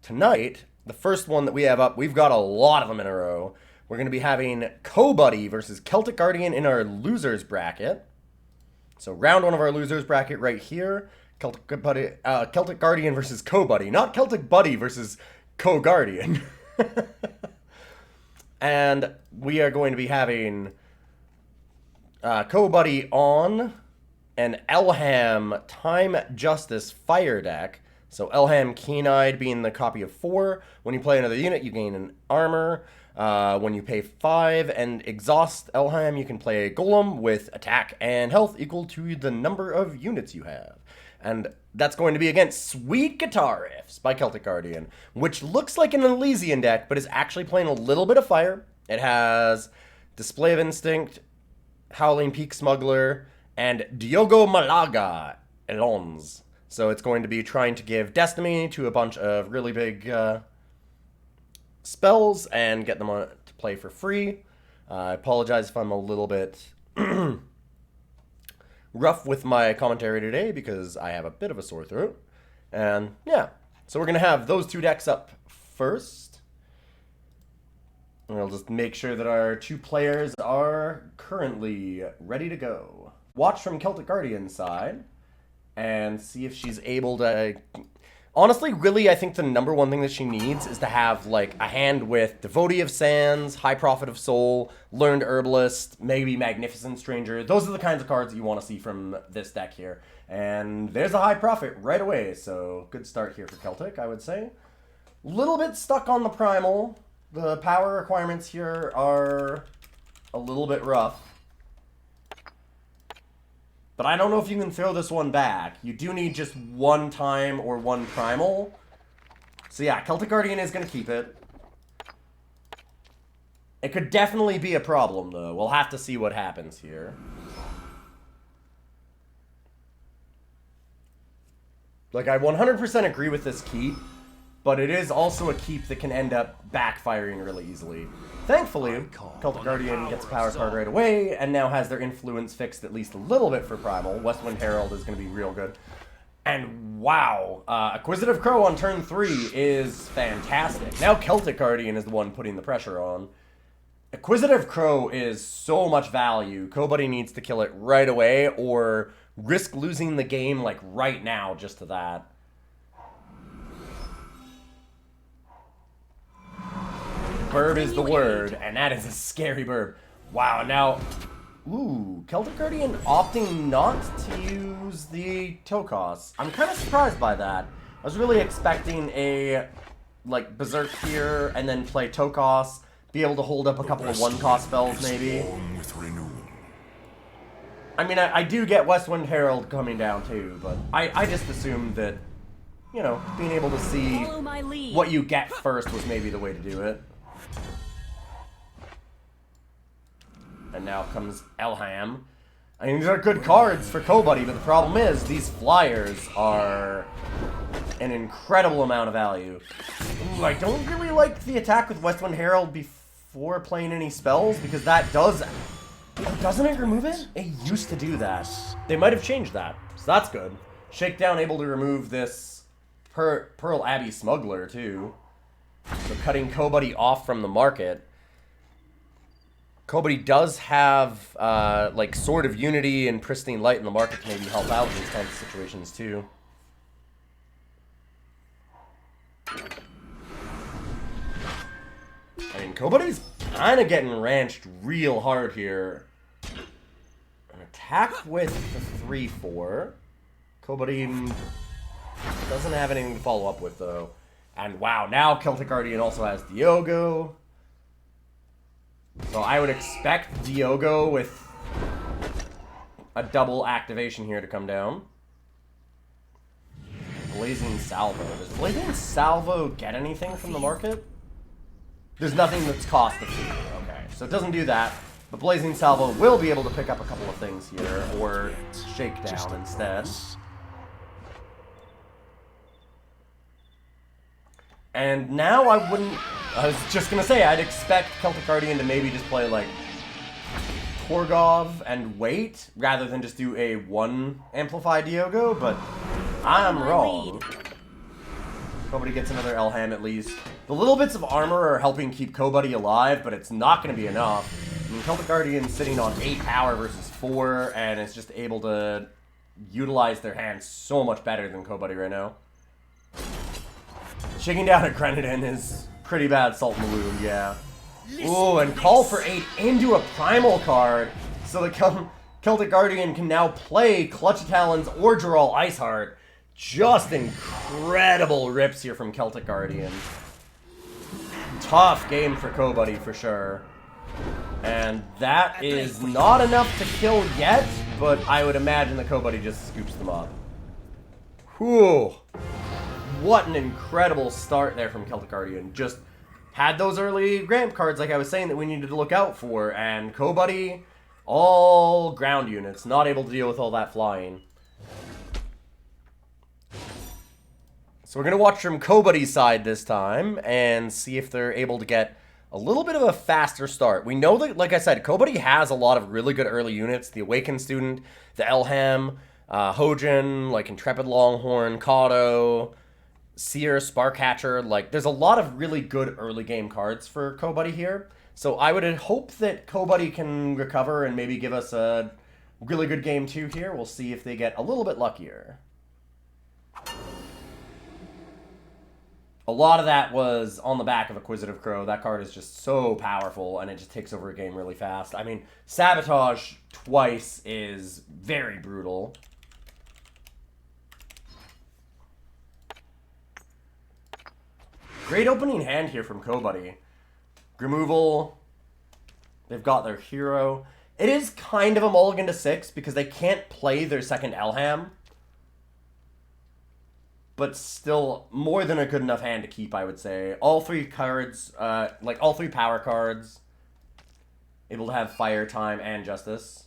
tonight, the first one that we have up, we've got a lot of them in a row. We're going to be having Kobuddy versus Celtic Guardian in our losers bracket. So round one of our losers bracket right here. Celtic Guardian versus Kobuddy. Not Celtic Buddy versus Co-Guardian. And we are going to be having Kobuddy on an Elham Time Justice Fire deck. So Elham Keen-Eyed being the copy of 4. When you play another unit, you gain an armor. When you pay 5 and exhaust Elham, you can play a Golem with attack and health equal to the number of units you have. And that's going to be against Sweet Guitar Riffs by Celtic Guardian, which looks like an Elysian deck, but is actually playing a little bit of fire. It has Display of Instinct, Howling Peak Smuggler, and Diogo Malaga Elons. So it's going to be trying to give Destiny to a bunch of really big spells and get them on to play for free. I apologize if I'm a little bit rough with my commentary today because I have a bit of a sore throat. And yeah, so we're going to have those two decks up first. And I'll just make sure that our 2 players are currently ready to go. Watch from Celtic Guardian's side and see if she's able to... Honestly, really, I think the number one thing that she needs is to have, like, a hand with Devotee of Sands, High Prophet of Soul, Learned Herbalist, maybe Magnificent Stranger. Those are the kinds of cards that you want to see from this deck here. And there's a High Prophet right away, so good start here for Celtic, I would say. Little bit stuck on the Primal. The power requirements here are a little bit rough. But I don't know if you can throw this one back. You do need just 1 time or 1 primal. So yeah, Celtic Guardian is going to keep it. It could definitely be a problem, though. We'll have to see what happens here. Like, I 100% agree with this keep, but it is also a keep that can end up backfiring really easily. Thankfully, Celtic Guardian gets a power card right away, and now has their influence fixed at least a little bit for Primal. Westwind Herald is going to be real good. And wow, Acquisitive Crow on turn 3 is fantastic. Now Celtic Guardian is the one putting the pressure on. Acquisitive Crow is so much value. Kobuddy needs to kill it right away, or risk losing the game like right now just to that. Burb is the word, and that is a scary burb. Wow, now, ooh, Celtic Guardian opting not to use the Tokos. I'm kind of surprised by that. I was really expecting a, like, Berserk here, and then play Tokos, be able to hold up a couple of 1-cost spells, maybe. I mean, I do get Westwind Herald coming down, too, but I just assumed that, you know, being able to see what you get first was maybe the way to do it. And now comes Elham. I mean, these are good cards for Kobuddy, but the problem is these flyers are an incredible amount of value. Ooh, I don't really like the attack with Westwind Herald before playing any spells, because that does... Doesn't it remove it? It used to do that. They might have changed that, so that's good. Shakedown able to remove this Pearl Abbey Smuggler, too. So cutting Kobuddy off from the market. Kobuddy does have, like, Sword of Unity and Pristine Light in the market to maybe help out in these kinds of situations, too. I mean, Kobuddy's kind of getting ranched real hard here. An attack with the 3-4. Kobuddy doesn't have anything to follow up with, though. And wow, now Celtic Guardian also has Diogo. So I would expect Diogo with a double activation here to come down. Blazing Salvo. Does Blazing Salvo get anything from the market? There's nothing that's cost the fee. Okay, so it doesn't do that. But Blazing Salvo will be able to pick up a couple of things here, or Shakedown instead. And now I was just going to say, I'd expect Celtic Guardian to maybe just play, like, Torgov and wait, rather than just do a 1 Amplify Diogo, but I'm wrong. Kobuddy gets another Elham at least. The little bits of armor are helping keep Kobuddy alive, but it's not going to be enough. I mean, Celtic Guardian's sitting on 8 power versus 4, and it's just able to utilize their hands so much better than Kobuddy right now. Shaking down a Grenadin is pretty bad salt in the wound, yeah. Ooh, and call for 8 into a Primal card, so the Celtic Guardian can now play Clutch Talons or Dural Iceheart. Just incredible rips here from Celtic Guardian. Tough game for Kobuddy for sure. And that is not enough to kill yet, but I would imagine that Kobuddy just scoops them up. Whew. What an incredible start there from Celtic Guardian. Just had those early ramp cards like I was saying that we needed to look out for, and Kobuddy, all ground units, not able to deal with all that flying. So we're going to watch from Kobuddy's side this time and see if they're able to get a little bit of a faster start. We know that, like I said, Kobuddy has a lot of really good early units. The Awakened Student, the Elham, Hojin, like Intrepid Longhorn, Kato, Seer, Sparkcatcher. Like, there's a lot of really good early game cards for Kobuddy here. So I would hope that Kobuddy can recover and maybe give us a really good game 2 here. We'll see if they get a little bit luckier. A lot of that was on the back of Acquisitive Crow. That card is just so powerful, and it just takes over a game really fast. I mean, Sabotage twice is very brutal. Great opening hand here from Kobuddy. Removal. They've got their hero. It is kind of a mulligan to 6 because they can't play their second Elham. But still, more than a good enough hand to keep, I would say. All 3 cards, like all 3 power cards, able to have Fire, Time, and Justice.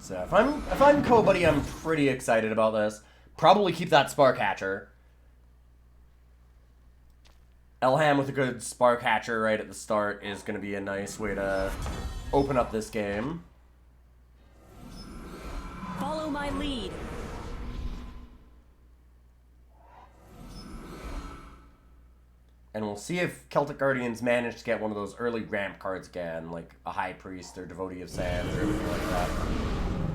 So if I'm Kobuddy, I'm pretty excited about this. Probably keep that Sparkcatcher. Elham with a good Sparkcatcher right at the start is going to be a nice way to open up this game. Follow my lead. And we'll see if Celtic Guardians manage to get one of those early ramp cards again, like a High Priest or Devotee of Sands or anything like that.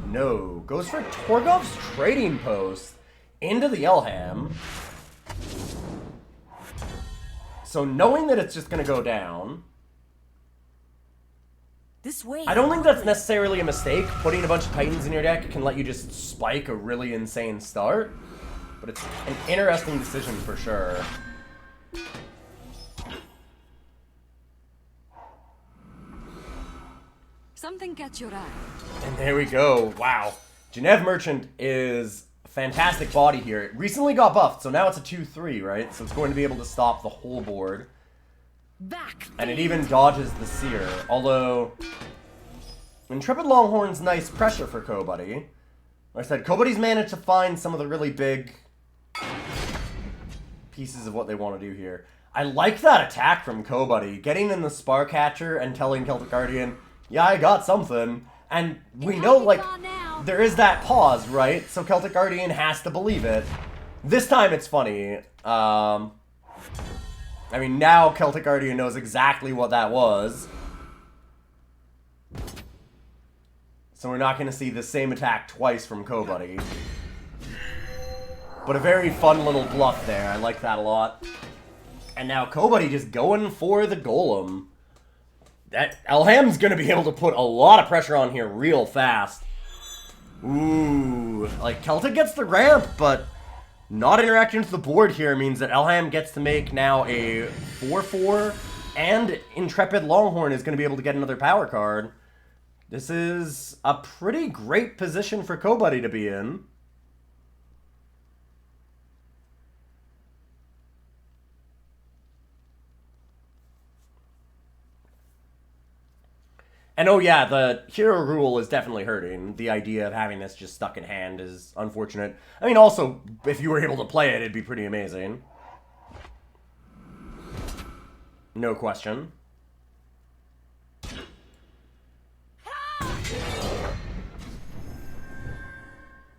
No. Goes for Torgov's Trading Post into the Elham. So knowing that it's just going to go down, This way. I don't think that's necessarily a mistake. Putting a bunch of Titans in your deck can let you just spike a really insane start. But it's an interesting decision for sure. Something catch your eye. And there we go. Wow. Genev Merchant is a fantastic body here. It recently got buffed, so now it's a 2-3, right? So it's going to be able to stop the whole board. Back. And it even dodges the Seer. Although, Intrepid Longhorn's nice pressure for Kobuddy. Like I said, Kobuddy's managed to find some of the really big pieces of what they want to do here. I like that attack from Kobuddy. Getting in the Sparkcatcher and telling Celtic Guardian, yeah, I got something. And we know, like, there is that pause, right? So Celtic Guardian has to believe it. This time it's funny. I mean, now Celtic Guardian knows exactly what that was. So we're not going to see the same attack twice from Kobuddy. But a very fun little bluff there. I like that a lot. And now Kobuddy just going for the Golem. That Elham's going to be able to put a lot of pressure on here real fast. Ooh. Like, Celtic gets the ramp, but not interacting with the board here means that Elham gets to make now a 4-4, and Intrepid Longhorn is going to be able to get another power card. This is a pretty great position for Kobuddy to be in. And oh yeah, the hero rule is definitely hurting. The idea of having this just stuck in hand is unfortunate. I mean, also, if you were able to play it, it'd be pretty amazing. No question.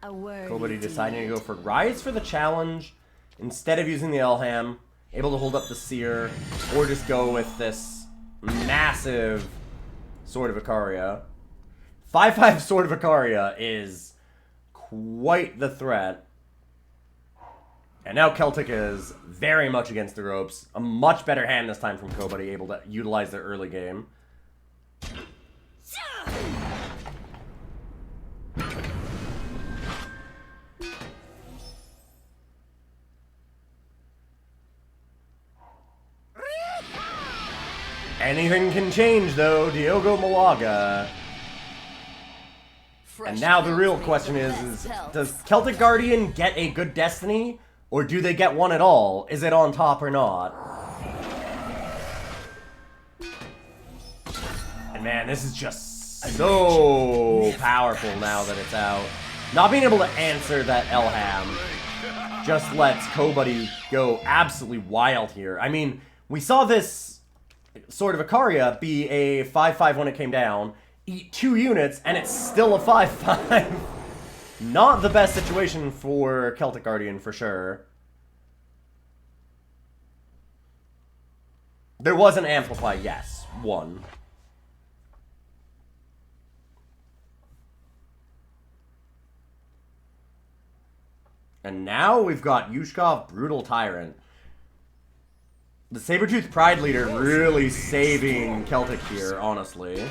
Kobuddy deciding to go for Rise for the challenge instead of using the Elham, able to hold up the Seer, or just go with this massive Sword of Ikaria. 5/5 Sword of Ikaria is quite the threat. And now Celtic is very much against the ropes. A much better hand this time from Kobuddy, able to utilize their early game. Anything can change, though, Diogo Malaga. And now the real question is does Celtic Guardian get a good Destiny, or do they get one at all? Is it on top or not? And man, this is just so powerful now that it's out. Not being able to answer that Elham just lets Kobuddy go absolutely wild here. I mean, we saw this Sword of Ikaria be a 5/5 when it came down, eat 2 units, and it's still a 5/5. Not the best situation for Celtic Guardian, for sure. There was an Amplify, yes. 1. And now we've got Yushkov, Brutal Tyrant. The Sabertooth Pride Leader really saving Celtic here, honestly.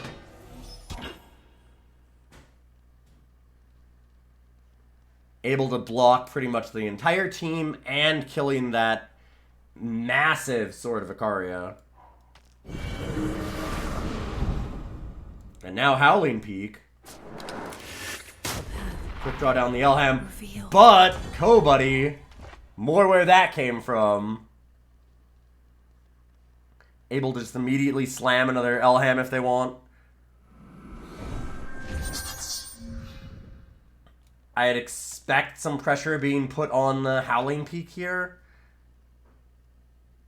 Able to block pretty much the entire team and killing that massive Sword of Ikaria. And now Howling Peak. Quick draw down the Elham. But Kobuddy, more where that came from. Able to just immediately slam another Elham if they want. I'd expect some pressure being put on the Howling Peak here.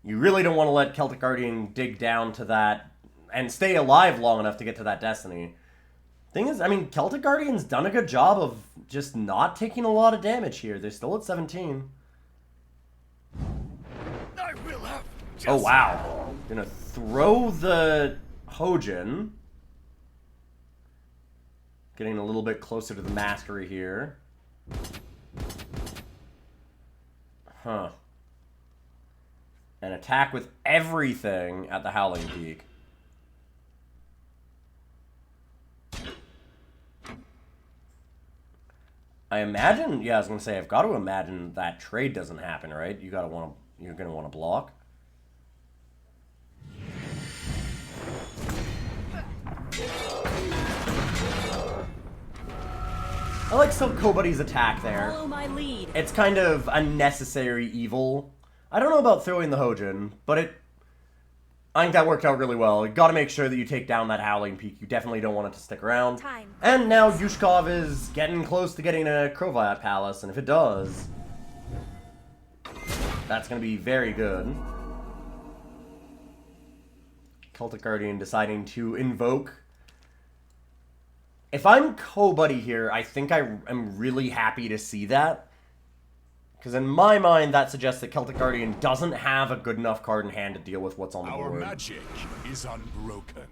You really don't want to let Celtic Guardian dig down to that and stay alive long enough to get to that Destiny. Thing is, I mean, Celtic Guardian's done a good job of just not taking a lot of damage here. They're still at 17. I will have Oh, wow. Gonna throw the Hojin. Getting a little bit closer to the mastery here. Huh. An attack with everything at the Howling Peak. I imagine, yeah, I was gonna say, I've got to imagine that trade doesn't happen, right? You're gonna want to block. I like some Kobuddy's attack there. Follow my lead. It's kind of a necessary evil. I don't know about throwing the Hojin, but I think that worked out really well. You gotta make sure that you take down that Howling Peak. You definitely don't want it to stick around. Time. And now Yushkov is getting close to getting a Krovat Palace, and if it does, that's gonna be very good. Celtic Guardian deciding to invoke. If I'm Kobuddy here, I think I am really happy to see that. Because in my mind, that suggests that Celtic Guardian doesn't have a good enough card in hand to deal with what's on the board. Our magic is unbroken.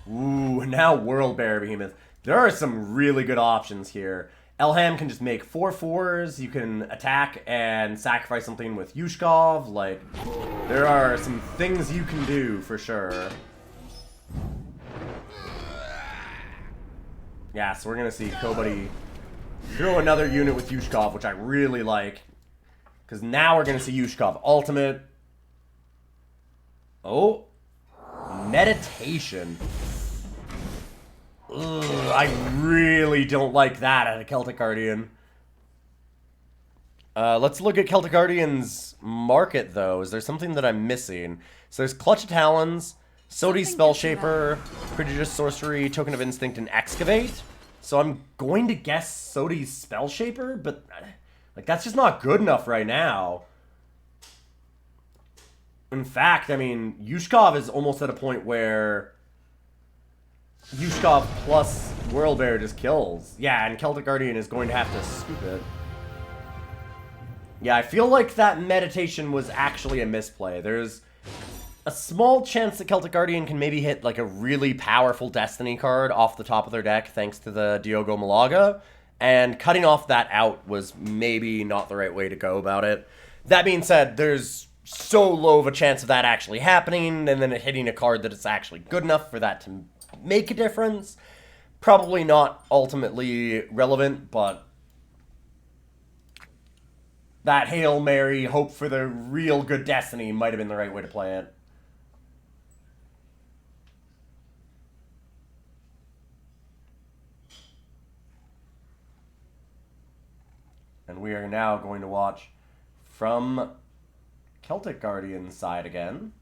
Ooh, now World Bear Behemoth. There are some really good options here. Elham can just make 4/4s. You can attack and sacrifice something with Yushkov. Like, there are some things you can do for sure. Yeah, so we're going to see Kobuddy throw another unit with Yushkov, which I really like. Because now we're going to see Yushkov Ultimate. Oh. Meditation. Ugh, I really don't like that out of Celtic Guardian. Let's look at Celtic Guardian's market, though. Is there something that I'm missing? So there's Clutch of Talons, Sodi's Spell Something gets Shaper, Prodigious Sorcery, Token of Instinct, and Excavate. So I'm going to guess Sodi's Spell Shaper, but like that's just not good enough right now. In fact, I mean, Yushkov is almost at a point where Yushkov plus Whirlbear just kills. Yeah, and Celtic Guardian is going to have to scoop it. Yeah, I feel like that meditation was actually a misplay. There's a small chance that Celtic Guardian can maybe hit like a really powerful Destiny card off the top of their deck thanks to the Diogo Malaga, and cutting off that out was maybe not the right way to go about it. That being said, there's so low of a chance of that actually happening, and then it hitting a card that it's actually good enough for that to make a difference. Probably not ultimately relevant, but that Hail Mary, hope for the real good Destiny might have been the right way to play it. And we are now going to watch from Celtic Guardian's side again.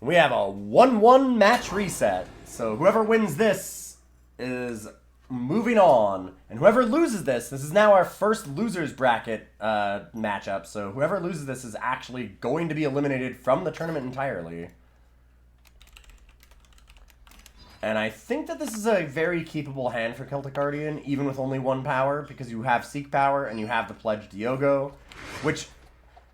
We have a 1-1 match reset. So whoever wins this is moving on. And whoever loses this is now our first losers bracket matchup. So whoever loses this is actually going to be eliminated from the tournament entirely. And I think that this is a very keepable hand for Celtic Guardian, even with only one power, because you have Seek Power and you have the Pledge Diogo, which,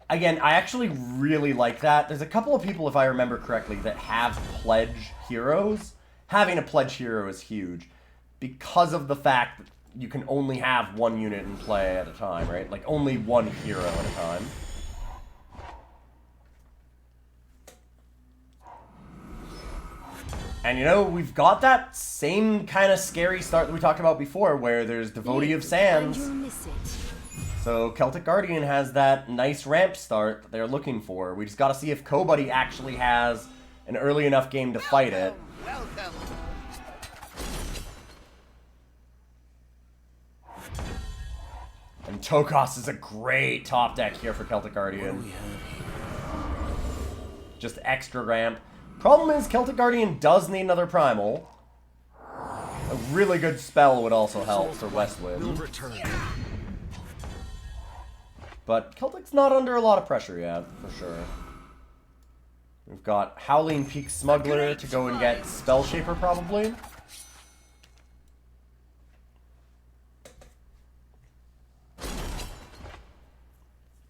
again, I actually really like that. There's a couple of people, if I remember correctly, that have Pledge heroes. Having a Pledge hero is huge, because of the fact that you can only have one unit in play at a time, right? Like, only one hero at a time. And, you know, we've got that same kind of scary start that we talked about before, where there's Devotee of Sands. So Celtic Guardian has that nice ramp start that they're looking for. We just got to see if Kobuddy actually has an early enough game to fight it. Welcome. And Tokos is a great top deck here for Celtic Guardian. Just extra ramp. Problem is, Celtic Guardian does need another Primal. A really good spell would also help for Westwind. But Celtic's not under a lot of pressure yet, for sure. We've got Howling Peak Smuggler to go and get Spell Shaper, probably.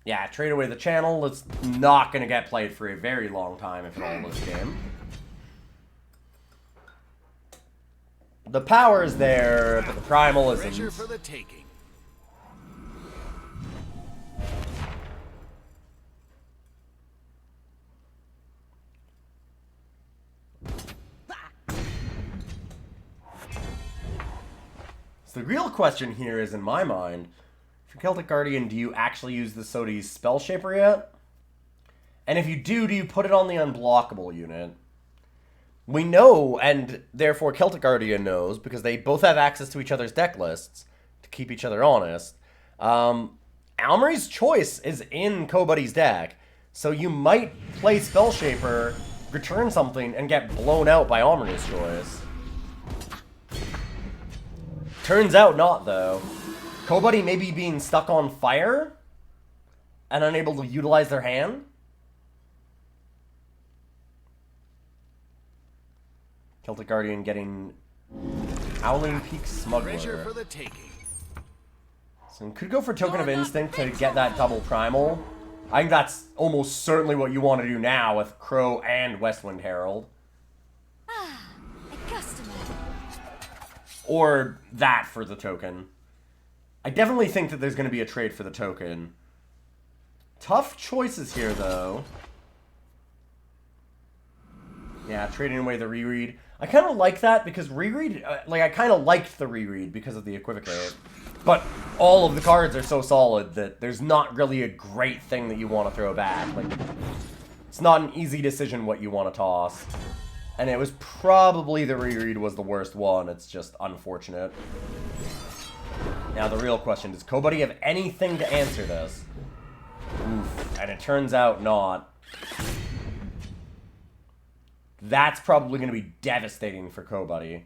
Yeah, trade away the channel. It's not going to get played for a very long time, if at all, this game. The power is there, but the primal isn't. Treasure for the taking. So the real question here is, in my mind, for Celtic Guardian, do you actually use the Sodi's Spell Shaper yet? And if you do you put it on the unblockable unit? We know, and therefore Celtic Guardian knows, because they both have access to each other's deck lists, to keep each other honest. Almery's Choice is in Kobuddy's deck, so you might play Spell Shaper, return something, and get blown out by Almery's Choice. Turns out not, though. Kobuddy maybe being stuck on fire and unable to utilize their hand. Celtic Guardian getting Howling Peak Smuggler. Treasure for the taking. So we could go for Token of Instinct to get that double primal. I think that's almost certainly what you want to do now with Crow and Westwind Herald. A customer. Or that for the token. I definitely think that there's going to be a trade for the token. Tough choices here, though. Yeah, trading away the reread. I kind of like that because reread, I kind of liked the reread because of the Equivocate. But all of the cards are so solid that there's not really a great thing that you want to throw back. Like, it's not an easy decision what you want to toss. And it was probably the reread was the worst one. It's just unfortunate. Now the real question, does Kobuddy have anything to answer this? Oof, and it turns out not. That's probably going to be devastating for Kobuddy.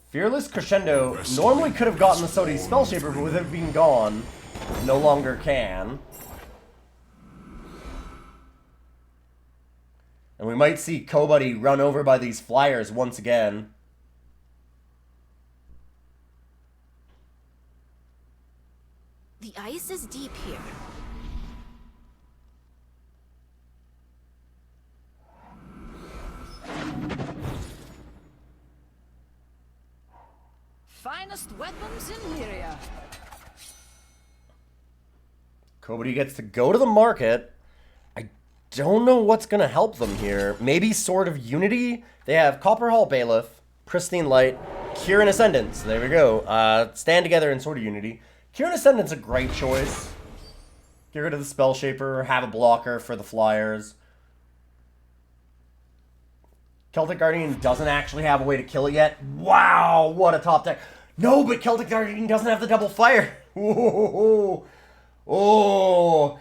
Fearless Crescendo normally could have gotten the Sodi Spell Shaper, but with it being gone, no longer can. And we might see Kobuddy run over by these flyers once again. The ice is deep here. Finest weapons in Lyria. Kobuddy gets to go to the market. I don't know what's going to help them here. Maybe Sword of Unity? They have Copper Hall Bailiff, Pristine Light, Cure and Ascendance. There we go. Stand together in Sword of Unity. Cure and Ascendant's a great choice. Get rid of the Spell Shaper, have a blocker for the flyers. Celtic Guardian doesn't actually have a way to kill it yet. Wow, what a top deck. No, but Celtic Guardian doesn't have the double fire. Oh, oh.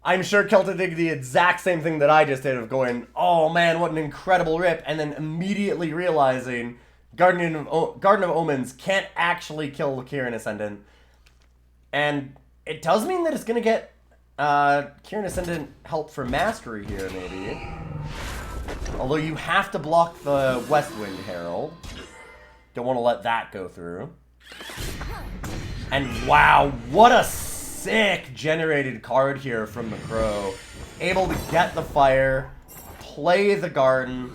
I'm sure Celtic did the exact same thing that I just did of going, oh man, what an incredible rip, and then immediately realizing Garden of Omens can't actually kill the Kieran Ascendant. And it does mean that it's going to get Kieran Ascendant help for Mastery here, maybe. Although you have to block the Westwind Herald. Don't want to let that go through. And wow, what a sick generated card here from the Crow. Able to get the fire, play the garden.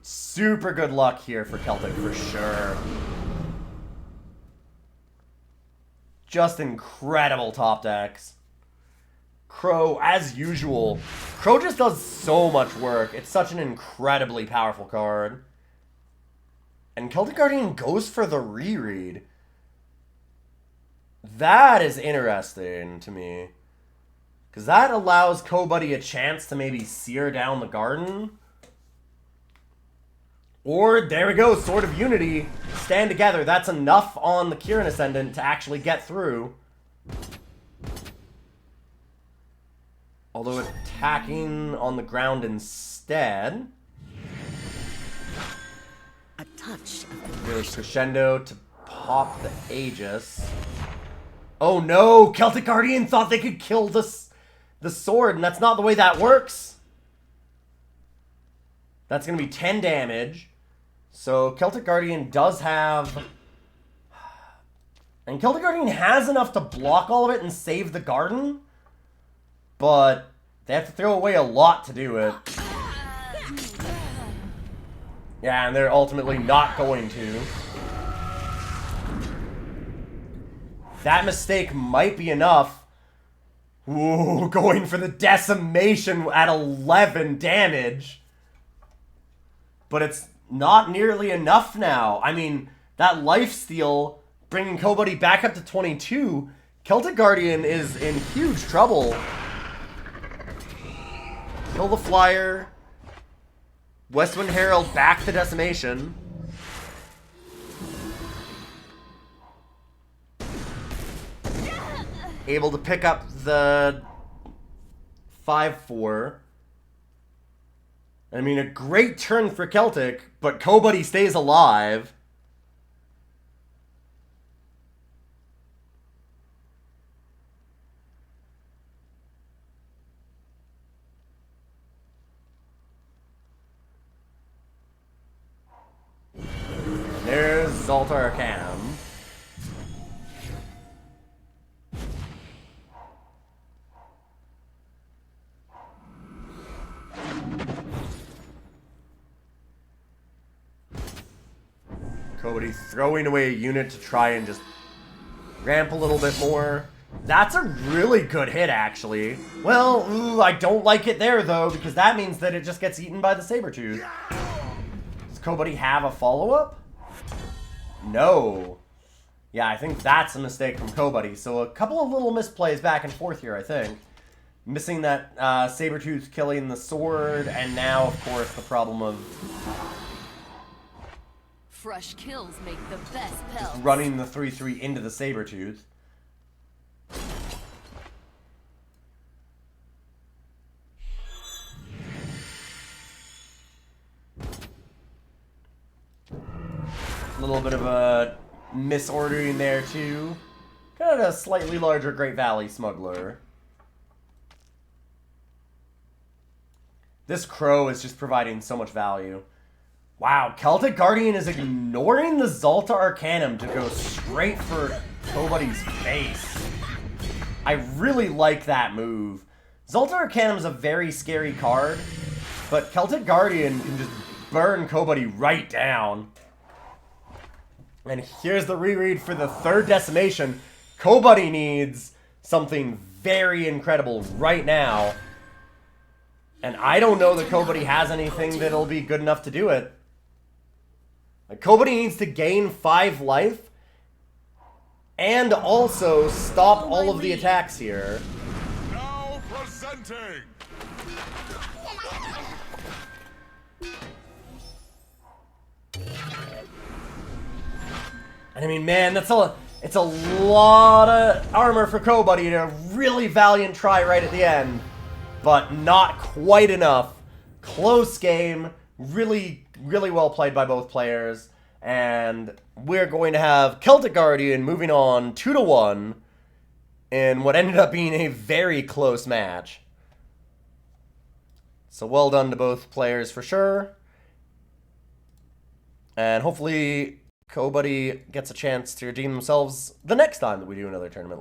Super good luck here for Celtic for sure. Just incredible top decks. Crow, as usual. Crow just does so much work. It's such an incredibly powerful card. And Celtic Guardian goes for the reread. That is interesting to me. Because that allows Kobuddy a chance to maybe sear down the garden. Or, there we go, Sword of Unity. Stand together. That's enough on the Kieran Ascendant to actually get through. Although attacking on the ground instead. A touch. Really Crescendo to pop the Aegis. Oh no! Celtic Guardian thought they could kill the sword, and that's not the way that works. That's going to be 10 damage. So Celtic Guardian does have... And Celtic Guardian has enough to block all of it and save the garden. But they have to throw away a lot to do it. Yeah, and they're ultimately not going to. That mistake might be enough. Ooh, going for the decimation at 11 damage. But it's not nearly enough now. I mean, that lifesteal bringing Kobuddy back up to 22. Celtic Guardian is in huge trouble. Kill the flyer. Westwind Herald back to decimation. Able to pick up the 5-4. I mean, a great turn for Celtic, but Kobuddy stays alive. There's Zoltar Cam. Kobuddy throwing away a unit to try and just ramp a little bit more. That's a really good hit, actually. Well, ooh, I don't like it there, though, because that means that it just gets eaten by the Sabertooth. Does Kobuddy have a follow-up? No. Yeah, I think that's a mistake from Kobuddy. So a couple of little misplays back and forth here, I think. Missing that Sabertooth killing the sword, and now, of course, the problem of... Fresh kills make the best pelts. running the 3-3 into the Sabertooth. bit of a misordering there too. Kind of a slightly larger Great Valley Smuggler. This Crow is just providing so much value. Wow, Celtic Guardian is ignoring the Zalta Arcanum to go straight for Kobuddy's face. I really like that move. Zalta Arcanum is a very scary card, but Celtic Guardian can just burn Kobuddy right down. And here's the reread for the third decimation. Kobuddy needs something very incredible right now. And I don't know that Kobuddy has anything that'll be good enough to do it. Kobuddy needs to gain 5 life and also stop all of the attacks here. Now presenting. And I mean, man, it's a lot of armor for Kobuddy and a really valiant try right at the end. But not quite enough. Close game. Really, really well played by both players. And we're going to have Celtic Guardian moving on 2-1 in what ended up being a very close match. So well done to both players for sure. And hopefully Kobuddy gets a chance to redeem themselves the next time that we do another tournament.